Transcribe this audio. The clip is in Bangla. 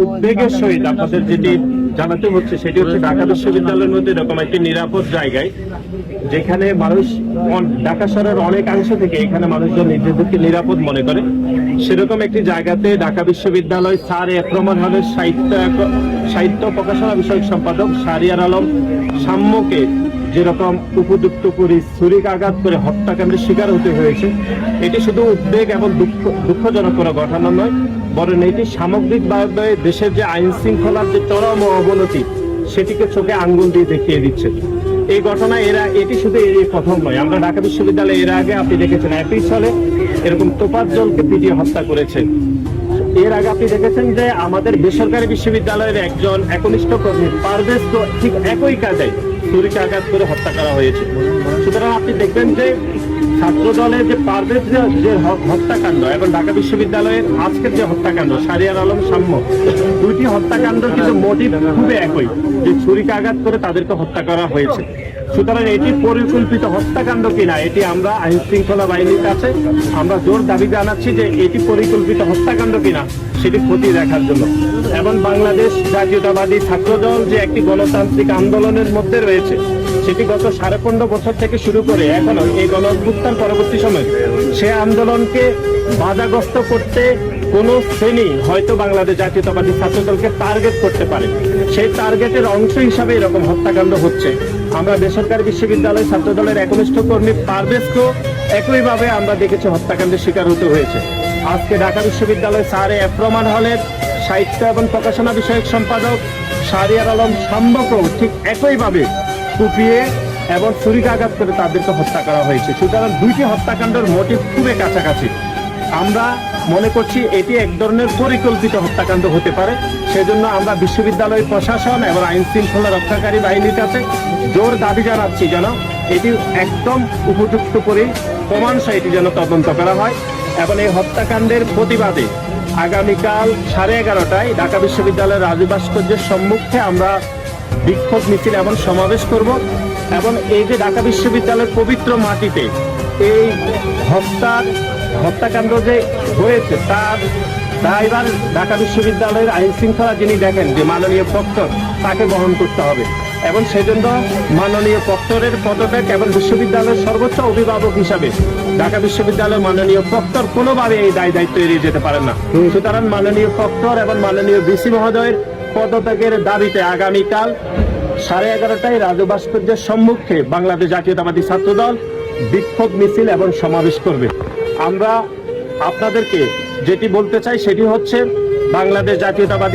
উদ্বেগের সহিত আপনাদের যেটি জানাতে হচ্ছে সেটি হচ্ছে ঢাকা বিশ্ববিদ্যালয়ের মধ্যে এরকম একটি নিরাপদ জায়গায়, যেখানে মানুষ ঢাকা শহরের অনেকাংশ থেকে এখানে মানুষজন নিজেদেরকে নিরাপদ মনে করে, সেরকম একটি জায়গাতে ঢাকা বিশ্ববিদ্যালয় স্যার এফ রহমান হলের সাহিত্য প্রকাশনা বিষয়ক সম্পাদক শাহরিয়ার আলম সাম্যকে যেরকম উপযুক্ত করে ছুরিকাঘাত করে হত্যাকাণ্ডের শিকার হতে হয়েছে, এটি শুধু উদ্বেগ এবং দুঃখজনক কোনো ঘটনা নয়, বরং এটি সামগ্রিকভাবে দেশের যে আইন শৃঙ্খলার যে চরম অবনতি সেটিকে চোখে আঙ্গুল দিয়ে দেখিয়ে দিচ্ছে। এই ঘটনা এটি শুধু এই প্রথম নয়। আমরা ঢাকা বিশ্ববিদ্যালয়ে এর আগে আপনি দেখেছেন একই সালে এরকম তোফাজ্জলকে পিটিয়ে হত্যা করেছে। এর আগে আপনি দেখেছেন যে আমাদের বেসরকারি বিশ্ববিদ্যালয়ের একজন একনিষ্ঠ কর্মী পারভেজ ঠিক একই কাজে ছুরিকাঘাত করে হত্যা করা হয়েছে। সুতরাং আপনি দেখবেন যে ছাত্র দলের যে পারভেজ যে হত্যাকাণ্ড এবং ঢাকা বিশ্ববিদ্যালয়ের আজকের যে হত্যাকাণ্ড শাহরিয়ার আলম সাম্য, দুইটি হত্যাকাণ্ড কিন্তু মোটিভ খুবই একই, যে ছুরিকাঘাত করে তাদেরকে হত্যা করা হয়েছে। সুতরাং এটি পরিকল্পিত হত্যাকাণ্ড কিনা এটি আমরা আইন শৃঙ্খলা বাহিনীর কাছে আমরা জোর দাবি জানাচ্ছি যে এটি পরিকল্পিত হত্যাকাণ্ড কিনা সেটি খতিয়ে দেখার জন্য। এবং বাংলাদেশ জাতীয়তাবাদী ছাত্রদল যে একটি গণতান্ত্রিক আন্দোলনের মধ্যে রয়েছে, সেটি গত 15.5 বছর থেকে শুরু করে এখনো এই গণ অভ্যুত্থান পরবর্তী সময় সে আন্দোলনকে বাধাগ্রস্ত করতে কোন শ্রেণী হয়তো বাংলাদেশ জাতীয়তাবাদী ছাত্রদলকে টার্গেট করতে পারে, সেই টার্গেটের অংশ হিসাবে এরকম হত্যাকাণ্ড হচ্ছে। আমরা বেসরকারি বিশ্ববিদ্যালয় ছাত্রদলের একনিষ্ঠ কর্মী পারভেজকেও একইভাবে আমরা দেখেছি হত্যাকাণ্ডের শিকার হতে হয়েছে। আজকে ঢাকা বিশ্ববিদ্যালয় স্যার এফ রহমান হলের সাহিত্য এবং প্রকাশনা বিষয়ক সম্পাদক শাহরিয়ার আলম সাম্যকেও ঠিক একইভাবে কুপিয়ে এবং ছুরিকাঘাত করে তাদেরকে হত্যা করা হয়েছে। সুতরাং দুইটি হত্যাকাণ্ডের মোটিভ খুবই কাছাকাছি। আমরা মনে করছি এটি এক ধরনের পরিকল্পিত হত্যাকাণ্ড হতে পারে। সেজন্য আমরা বিশ্ববিদ্যালয় প্রশাসন এবং আইন শৃঙ্খলা রক্ষাকারী বাহিনীর কাছে জোর দাবি জানাচ্ছি যেন এটি একদম উপযুক্ত করে প্রমাণ এটি যেন তদন্ত করা হয়। এবং এই হত্যাকাণ্ডের প্রতিবাদে আগামীকাল 11:30টায় ঢাকা বিশ্ববিদ্যালয়ের রাজু ভাস্কর্যের সম্মুখে আমরা বিক্ষোভ মিছিল এবং সমাবেশ করব। এবং এই যে ঢাকা বিশ্ববিদ্যালয়ের পবিত্র মাটিতে এই হত্যাকাণ্ড যে হয়েছে তার দায়ভার ঢাকা বিশ্ববিদ্যালয়ের আইন শৃঙ্খলা যিনি দেখেন যে মাননীয় প্রক্টর, তাকে বহন করতে হবে। এবং সেজন্য মাননীয় প্রক্টরের পদত্যাগ এবং বিশ্ববিদ্যালয়ের সর্বোচ্চ অভিভাবক হিসাবে ঢাকা বিশ্ববিদ্যালয়ের মাননীয় প্রক্টর কোনোভাবে এই দায়িত্ব এড়িয়ে যেতে পারেন না। সুতরাং মাননীয় প্রক্টর এবং মাননীয় ভিসি মহোদয়ের পদত্যাগের দাবিতে আগামীকাল 11:30টায় রাজু ভাস্কর্যের সম্মুখে বাংলাদেশ জাতীয়তাবাদী ছাত্রদল বিক্ষোভ মিছিল এবং সমাবেশ করবে। আমরা আপনাদেরকে যেটি বলতে চাই সেটি হচ্ছে বাংলাদেশ জাতীয়তাবাদী